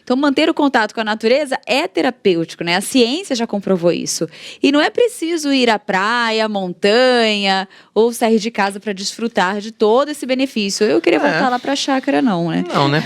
Então, manter o contato com a natureza é terapêutico, né? A ciência já comprovou isso. E não é preciso ir à praia, à montanha ou sair de casa para desfrutar de todo esse benefício. Eu queria voltar lá para a chácara, não, né? Não, né?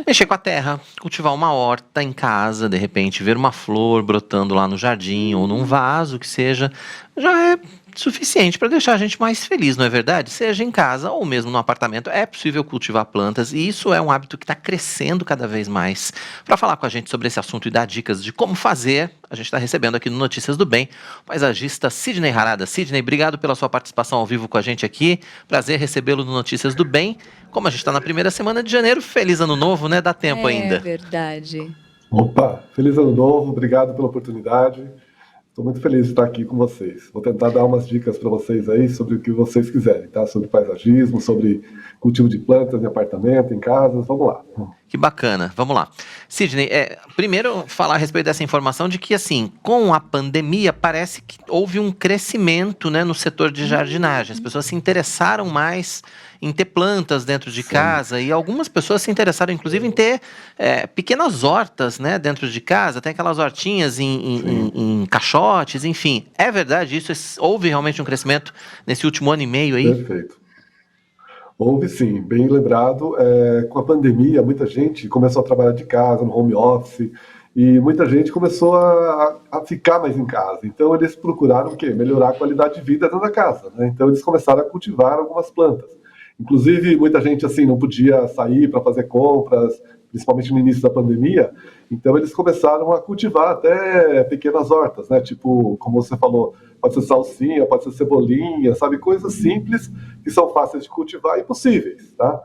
Mexer com a terra, cultivar uma horta em casa, de repente, ver uma flor brotando lá no jardim ou num vaso, que seja, já é suficiente para deixar a gente mais feliz, não é verdade? Seja em casa ou mesmo no apartamento, é possível cultivar plantas e isso é um hábito que está crescendo cada vez mais. Para falar com a gente sobre esse assunto e dar dicas de como fazer, a gente está recebendo aqui no Notícias do Bem o paisagista Sidney Harada. Sidney, obrigado pela sua participação ao vivo com a gente aqui. Prazer recebê-lo no Notícias do Bem. Como a gente está na primeira semana de janeiro, feliz ano novo, né? Dá tempo ainda. É verdade. Opa, feliz ano novo, obrigado pela oportunidade. Estou muito feliz de estar aqui com vocês. Vou tentar dar umas dicas para vocês aí sobre o que vocês quiserem, tá? Sobre paisagismo, sobre cultivo de plantas em apartamento, em casas, vamos lá. Que bacana, vamos lá. Sidney, primeiro falar a respeito dessa informação de que, assim, com a pandemia, parece que houve um crescimento, né, no setor de jardinagem. As pessoas se interessaram mais em ter plantas dentro de casa e algumas pessoas se interessaram, inclusive, em ter pequenas hortas, né, dentro de casa. Tem aquelas hortinhas em caixotes, enfim. É verdade isso? Houve realmente um crescimento nesse último ano e meio aí? Perfeito. Houve sim, bem lembrado. Com a pandemia, muita gente começou a trabalhar de casa, no home office, e muita gente começou a ficar mais em casa. Então, eles procuraram o quê? Melhorar a qualidade de vida dentro da casa, né? Então, eles começaram a cultivar algumas plantas. Inclusive, muita gente assim não podia sair para fazer compras, principalmente no início da pandemia. Então, eles começaram a cultivar até pequenas hortas, né? Tipo, como você falou, pode ser salsinha, pode ser cebolinha, sabe? Coisas simples que são fáceis de cultivar e possíveis, tá?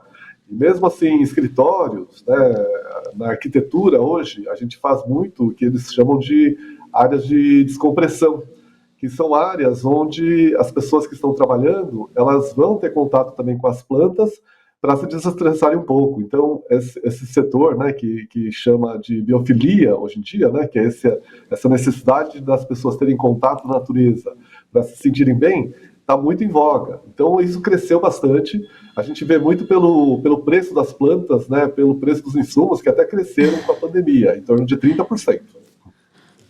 E mesmo assim, em escritórios, né, na arquitetura hoje, a gente faz muito o que eles chamam de áreas de descompressão, que são áreas onde as pessoas que estão trabalhando, elas vão ter contato também com as plantas para se desestressarem um pouco. Então, esse setor, né, que chama de biofilia hoje em dia, né, que é essa necessidade das pessoas terem contato com a natureza para se sentirem bem, está muito em voga. Então, isso cresceu bastante. A gente vê muito pelo preço das plantas, né, pelo preço dos insumos, que até cresceram com a pandemia, em torno de 30%.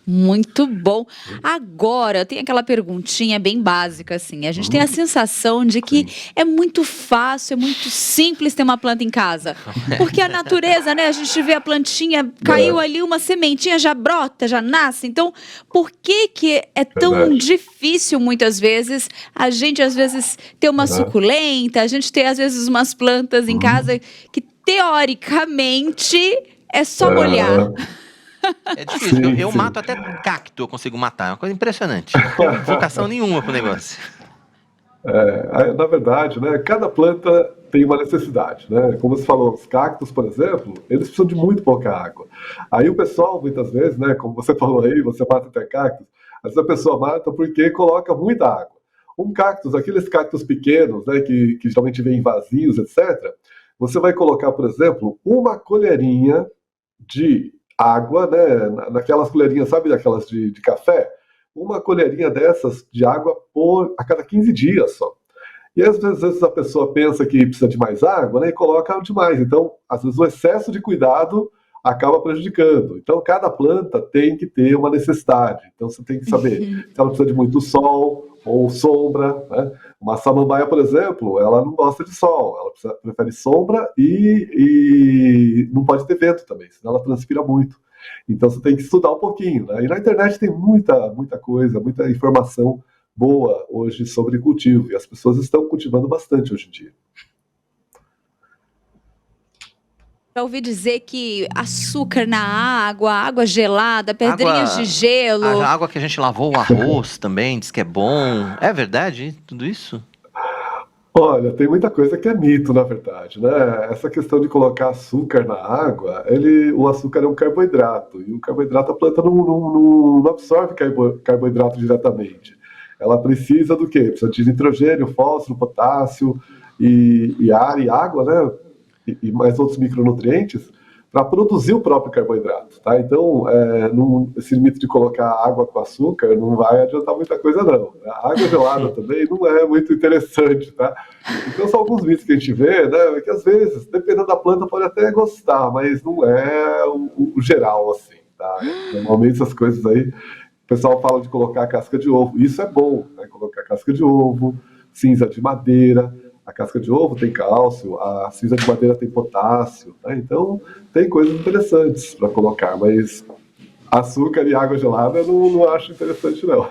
Muito bom. Agora, tem aquela perguntinha bem básica, assim. A gente tem a sensação de que é muito fácil, é muito simples ter uma planta em casa. Porque a natureza, né? A gente vê a plantinha, caiu ali uma sementinha, já brota, já nasce. Então, por que é tão difícil, muitas vezes, a gente, às vezes, ter uma suculenta, a gente ter, às vezes, umas plantas em casa que, teoricamente, é só molhar. É difícil. Eu mato até cacto, eu consigo matar. É uma coisa impressionante. Não tem vocação nenhuma pro negócio. Na verdade, né, cada planta tem uma necessidade, né? Como você falou, os cactos, por exemplo, eles precisam de muito pouca água. Aí o pessoal, muitas vezes, né, como você falou aí, você mata até cactos, às vezes a pessoa mata porque coloca muita água. Um cactus, aqueles cactos pequenos, né, que geralmente vêm em vasinhos, etc., você vai colocar, por exemplo, uma colherinha de água, né, naquelas colherinhas, sabe, daquelas de café? Uma colherinha dessas de água a cada 15 dias só. E às vezes a pessoa pensa que precisa de mais água, né, e coloca demais. Então, às vezes o excesso de cuidado acaba prejudicando. Então, cada planta tem que ter uma necessidade. Então, você tem que saber se ela precisa de muito sol ou sombra, né? Uma samambaia, por exemplo, ela não gosta de sol, ela prefere sombra e não pode ter vento também, senão ela transpira muito. Então você tem que estudar um pouquinho, né? E na internet tem muita coisa, muita informação boa hoje sobre cultivo, e as pessoas estão cultivando bastante hoje em dia. Já ouvi dizer que açúcar na água gelada, pedrinhas de gelo. A água que a gente lavou o arroz também, diz que é bom. É verdade tudo isso? Olha, tem muita coisa que é mito, na verdade, né? Essa questão de colocar açúcar na água, o açúcar é um carboidrato, e o carboidrato a planta não absorve carboidrato diretamente. Ela precisa do quê? Precisa de nitrogênio, fósforo, potássio e ar e água, né? E mais outros micronutrientes para produzir o próprio carboidrato, tá? Então, esse mito de colocar água com açúcar não vai adiantar muita coisa, não. A água gelada também não é muito interessante, tá? Então, são alguns mitos que a gente vê, né? Que às vezes, dependendo da planta, pode até gostar, mas não é o geral, assim, tá? Normalmente essas coisas aí, o pessoal fala de colocar casca de ovo. Isso é bom, né? Colocar casca de ovo, cinza de madeira. A casca de ovo tem cálcio, a cinza de madeira tem potássio, né? Então tem coisas interessantes para colocar, mas açúcar e água gelada eu não acho interessante, não.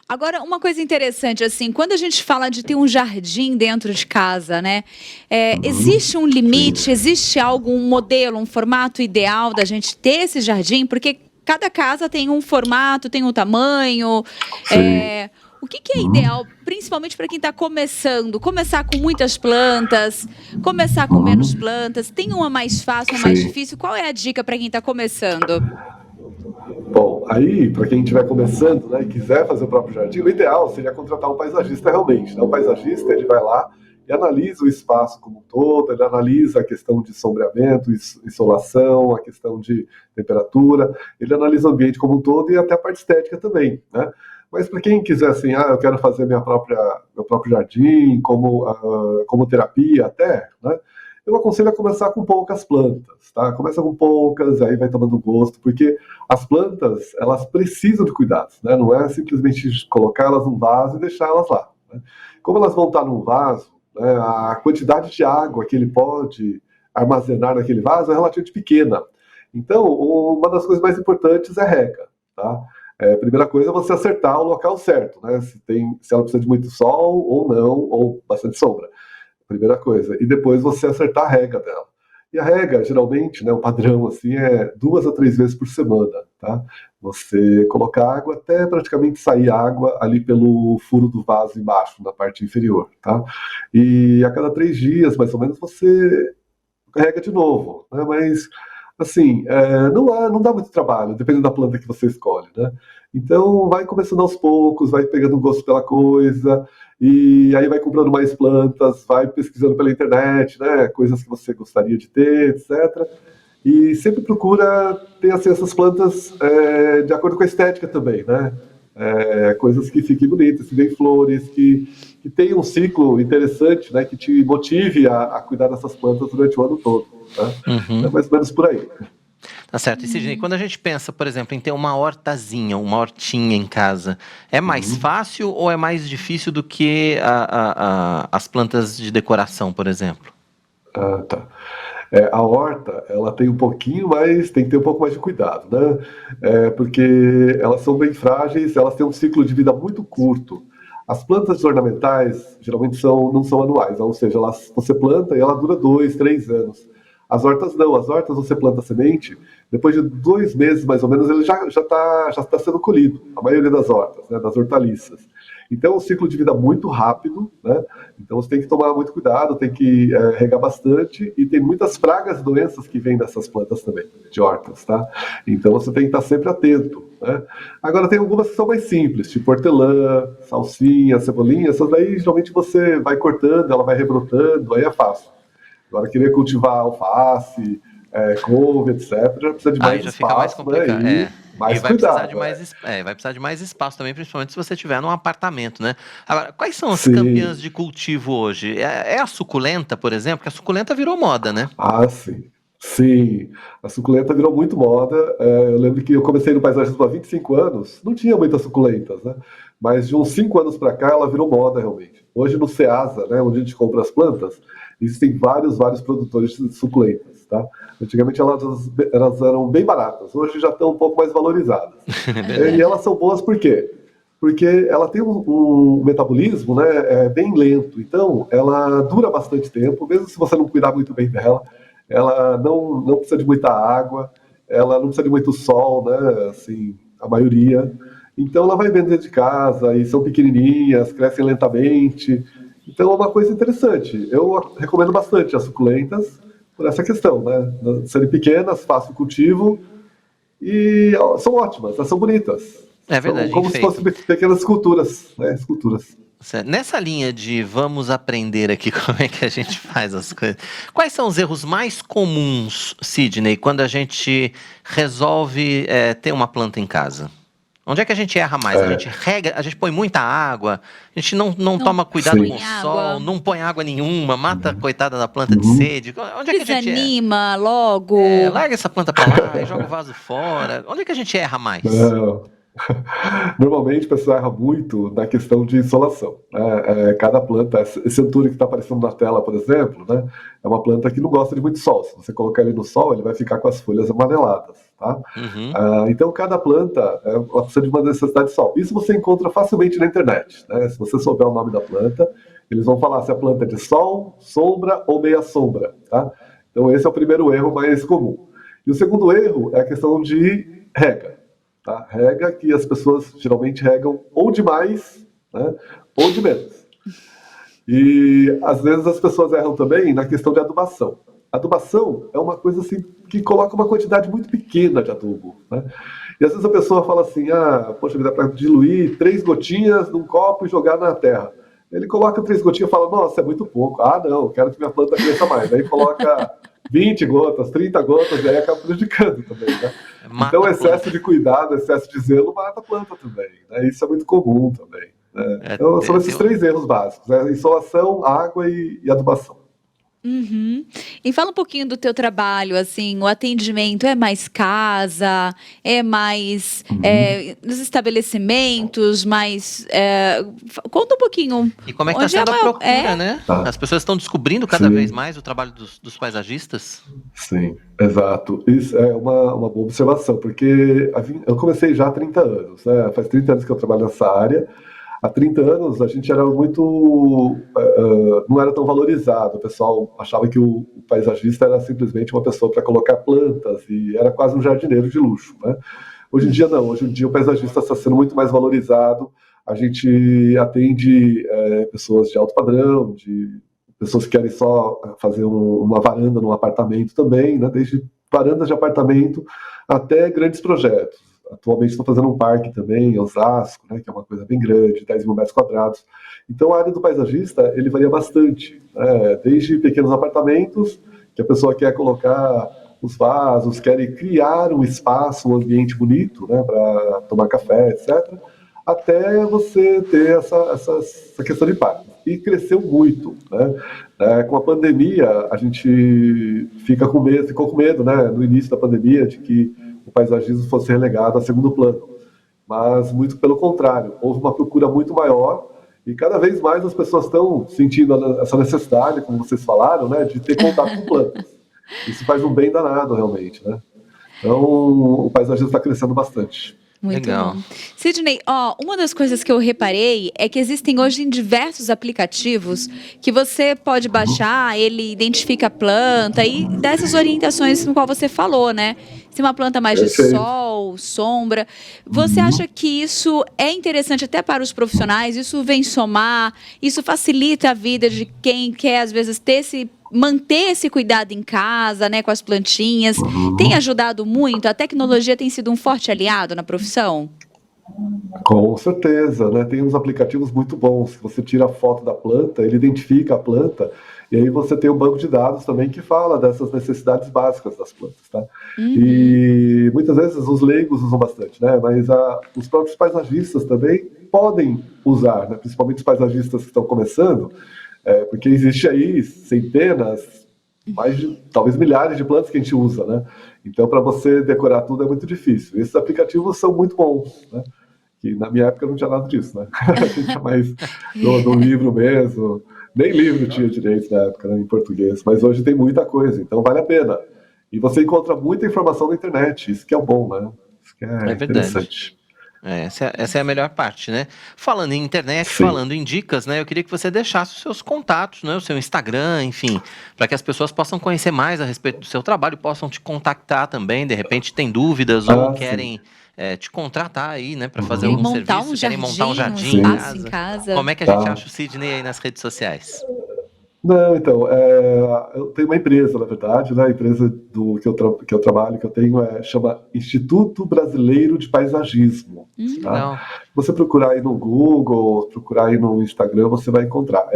Agora, uma coisa interessante, assim, quando a gente fala de ter um jardim dentro de casa, né? Existe um limite, existe algum modelo, um formato ideal da gente ter esse jardim? Porque cada casa tem um formato, tem um tamanho. O que é ideal, principalmente para quem está começando? Começar com muitas plantas, começar com menos plantas? Tem uma mais fácil, uma mais difícil? Qual é a dica para quem está começando? Bom, aí, para quem estiver começando, né, e quiser fazer o próprio jardim, o ideal seria contratar um paisagista realmente, né? O paisagista, ele vai lá e analisa o espaço como um todo, ele analisa a questão de sombreamento, insolação, a questão de temperatura, ele analisa o ambiente como um todo e até a parte estética também, né? Mas para quem quiser assim, eu quero fazer meu próprio jardim, como terapia até, né? Eu aconselho a começar com poucas plantas, tá? Começa com poucas, aí vai tomando gosto, porque as plantas, elas precisam de cuidados, né? Não é simplesmente colocar elas num vaso e deixar elas lá, né? Como elas vão estar num vaso, né, a quantidade de água que ele pode armazenar naquele vaso é relativamente pequena. Então, uma das coisas mais importantes é rega, tá? A primeira coisa é você acertar o local certo, né? Se ela precisa de muito sol ou não, ou bastante sombra. Primeira coisa. E depois você acertar a rega dela. E a rega, geralmente, né, o padrão assim, é 2 a 3 vezes por semana, tá? Você colocar água até praticamente sair água ali pelo furo do vaso embaixo, na parte inferior, tá? E a cada 3 dias, mais ou menos, você rega de novo, né? Mas, assim, não dá muito trabalho, dependendo da planta que você escolhe, né? Então, vai começando aos poucos, vai pegando gosto pela coisa, e aí vai comprando mais plantas, vai pesquisando pela internet, né, coisas que você gostaria de ter, etc. E sempre procura ter assim, essas plantas de acordo com a estética também, né? Coisas que fiquem bonitas, que deem flores, que tenham um ciclo interessante, né, que te motive a cuidar dessas plantas durante o ano todo. Tá? É mais ou menos por aí. Tá certo. E Sidney, quando a gente pensa, por exemplo, em ter uma hortazinha, uma hortinha em casa, é mais fácil ou é mais difícil do que as plantas de decoração, por exemplo? Tá. A horta, ela tem um pouquinho mais, tem que ter um pouco mais de cuidado, né? Porque elas são bem frágeis, elas têm um ciclo de vida muito curto. As plantas ornamentais, geralmente não são anuais, ou seja, você planta e ela dura 2, 3 anos. As hortas não, as hortas você planta a semente, depois de 2 meses mais ou menos ele já está sendo colhido, a maioria das hortas, né, das hortaliças. Então é um ciclo de vida muito rápido, né? Então você tem que tomar muito cuidado, tem que regar bastante e tem muitas pragas e doenças que vêm dessas plantas também, de hortas, tá? Então você tem que estar sempre atento, né? Agora tem algumas que são mais simples, tipo hortelã, salsinha, cebolinha, essas daí geralmente você vai cortando, ela vai rebrotando, aí é fácil. Agora, querer cultivar alface, couve, etc., precisa de mais Aí já espaço, fica mais complicado. né? Mais E vai cuidado. precisar de vai precisar de mais espaço também, principalmente se você estiver num apartamento, né? Agora, quais são as Sim. campeãs de cultivo hoje? É a suculenta, por exemplo? Porque a suculenta virou moda, né? Sim. Sim, a suculenta virou muito moda. Eu lembro que eu comecei no paisagismo há 25 anos, não tinha muitas suculentas, né? Mas de uns 5 anos para cá ela virou moda realmente. Hoje no Ceasa, né, onde a gente compra as plantas, existem vários produtores de suculentas, tá? Antigamente elas eram bem baratas, hoje já estão um pouco mais valorizadas. E elas são boas por quê? Porque ela tem um metabolismo, né, bem lento, então ela dura bastante tempo, mesmo se você não cuidar muito bem dela. Ela não precisa de muita água, ela não precisa de muito sol, né? Assim, a maioria. Então ela vai bem dentro de casa e são pequenininhas, crescem lentamente. Então é uma coisa interessante. Eu recomendo bastante as suculentas por essa questão, né? De serem pequenas, fácil cultivo e são ótimas, elas são bonitas. É verdade, São como se fossem pequenas esculturas, né? Esculturas. Nessa linha de vamos aprender aqui como é que a gente faz as coisas, quais são os erros mais comuns, Sidney, quando a gente resolve ter uma planta em casa? Onde é que a gente erra mais? A gente rega, a gente põe muita água, a gente não toma cuidado Sim. com o Água. sol, não põe água nenhuma, mata a coitada da planta de sede. Onde é que a gente erra? Desanima logo. Larga essa planta pra lá e joga o vaso fora. Onde é que a gente erra mais? Não. Normalmente o pessoal erra muito na questão de insolação, né? Cada planta, esse antúrio que está aparecendo na tela, por exemplo, né, é uma planta que não gosta de muito sol. Se você colocar ele no sol, ele vai ficar com as folhas amareladas, tá? Então cada planta ela precisa de uma necessidade de sol. Isso você encontra facilmente na internet, né? Se você souber o nome da planta, eles vão falar se a planta é de sol, sombra ou meia sombra, tá? Então esse é o primeiro erro mais comum. E o segundo erro é a questão de rega. Tá? Rega que as pessoas geralmente regam ou demais, né, ou de menos. E às vezes as pessoas erram também na questão de adubação. Adubação é uma coisa assim que coloca uma quantidade muito pequena de adubo, né? E às vezes a pessoa fala assim, poxa, dá para diluir 3 gotinhas num copo e jogar na terra. Ele coloca 3 gotinhas e fala, nossa, é muito pouco. Não, quero que minha planta cresça mais. Aí coloca 20 gotas, 30 gotas, e aí acaba prejudicando também, né? Então, excesso de cuidado, excesso de zelo mata a planta também, né? Isso é muito comum também, né? Então, são esses 3 erros básicos, né? Insolação, água e adubação. E fala um pouquinho do teu trabalho, assim, o atendimento é mais casa, é mais nos estabelecimentos, mais... conta um pouquinho. E como é que está sendo a procura, né? As pessoas estão descobrindo cada vez mais o trabalho dos paisagistas. Sim, exato. Isso é uma boa observação, porque eu comecei já há 30 anos, né? Faz 30 anos que eu trabalho nessa área. Há 30 anos a gente era muito... não era tão valorizado. O pessoal achava que o paisagista era simplesmente uma pessoa para colocar plantas e era quase um jardineiro de luxo, né? Hoje em dia não. Hoje em dia o paisagista está sendo muito mais valorizado. A gente atende pessoas de alto padrão, de pessoas que querem só fazer uma varanda num apartamento também, né? Desde varandas de apartamento até grandes projetos. Atualmente estou fazendo um parque também, em Osasco, né, que é uma coisa bem grande, 10 mil metros quadrados. Então a área do paisagista, ele varia bastante, né? Desde pequenos apartamentos, que a pessoa quer colocar os vasos, quer criar um espaço, um ambiente bonito, né, para tomar café, etc., até você ter essa questão de parque. E cresceu muito, né? Com a pandemia, a gente ficou com medo, né, no início da pandemia, de que o paisagismo fosse relegado a segundo plano. Mas, muito pelo contrário, houve uma procura muito maior e cada vez mais as pessoas estão sentindo essa necessidade, como vocês falaram, né, de ter contato com plantas. Isso faz um bem danado, realmente, né? Então, o paisagismo está crescendo bastante. Muito Legal. bom. Sidney, uma das coisas que eu reparei é que existem hoje em diversos aplicativos que você pode baixar, ele identifica a planta e dá essas orientações no qual você falou, né? Se uma planta mais de sol, sombra. Você acha que isso é interessante até para os profissionais? Isso vem somar? Isso facilita a vida de quem quer, às vezes, manter esse cuidado em casa, né, com as plantinhas? Tem ajudado muito? A tecnologia tem sido um forte aliado na profissão? Com certeza, né? Tem uns aplicativos muito bons. Você tira a foto da planta, ele identifica a planta, e aí você tem um banco de dados também que fala dessas necessidades básicas das plantas, tá? E muitas vezes os leigos usam bastante, né? Mas os próprios paisagistas também podem usar, né? Principalmente os paisagistas que estão começando, porque existe aí centenas, talvez milhares de plantas que a gente usa, né? Então, para você decorar tudo é muito difícil. Esses aplicativos são muito bons, né? Que na minha época não tinha nada disso, né? A gente tinha mais do livro mesmo. Nem livro tinha direito na época, né, em português. Mas hoje tem muita coisa, então vale a pena. E você encontra muita informação na internet, isso que é o bom, né? Isso que é interessante. Essa é a melhor parte, né? Falando em internet, Sim. falando em dicas, né? Eu queria que você deixasse os seus contatos, né? O seu Instagram, enfim, para que as pessoas possam conhecer mais a respeito do seu trabalho, possam te contactar também, de repente tem dúvidas ou querem te contratar aí, né? Para fazer algum serviço, querem montar um jardim em casa. Como é que a gente acha o Sidney aí nas redes sociais? Não, então, eu tenho uma empresa, na verdade, né? A empresa que eu trabalho, que eu tenho, chama Instituto Brasileiro de Paisagismo. Tá? Você procurar aí no Google, procurar aí no Instagram, você vai encontrar.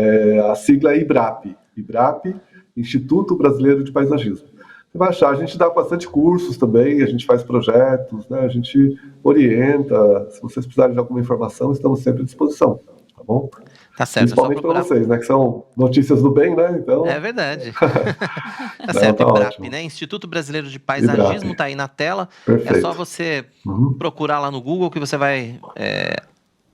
A sigla é IBRAP, Instituto Brasileiro de Paisagismo. você vai achar. A gente dá bastante cursos também, a gente faz projetos, né? A gente orienta. Se vocês precisarem de alguma informação, estamos sempre à disposição, tá bom? Tá certo, é só Principalmente para procurar. vocês, né? Que são notícias do bem, né? Então, É verdade. Tá não, certo, tá IBRAP, ótimo. né? Instituto Brasileiro de Paisagismo, tá aí na tela. É Perfeito. só você Uhum. procurar lá no Google que você vai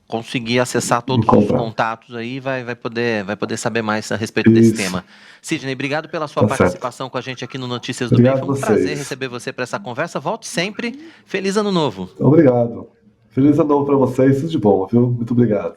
conseguir acessar todos os Encontrar. contatos aí e vai poder saber mais a respeito desse Isso. tema. Sidney, obrigado pela sua Tá certo. participação com a gente aqui no Notícias do Bem. Obrigado Foi um a prazer vocês. receber você para essa conversa. Volte sempre. Feliz Ano Novo. Obrigado. Feliz ano novo para vocês, tudo de bom, viu? Muito obrigado.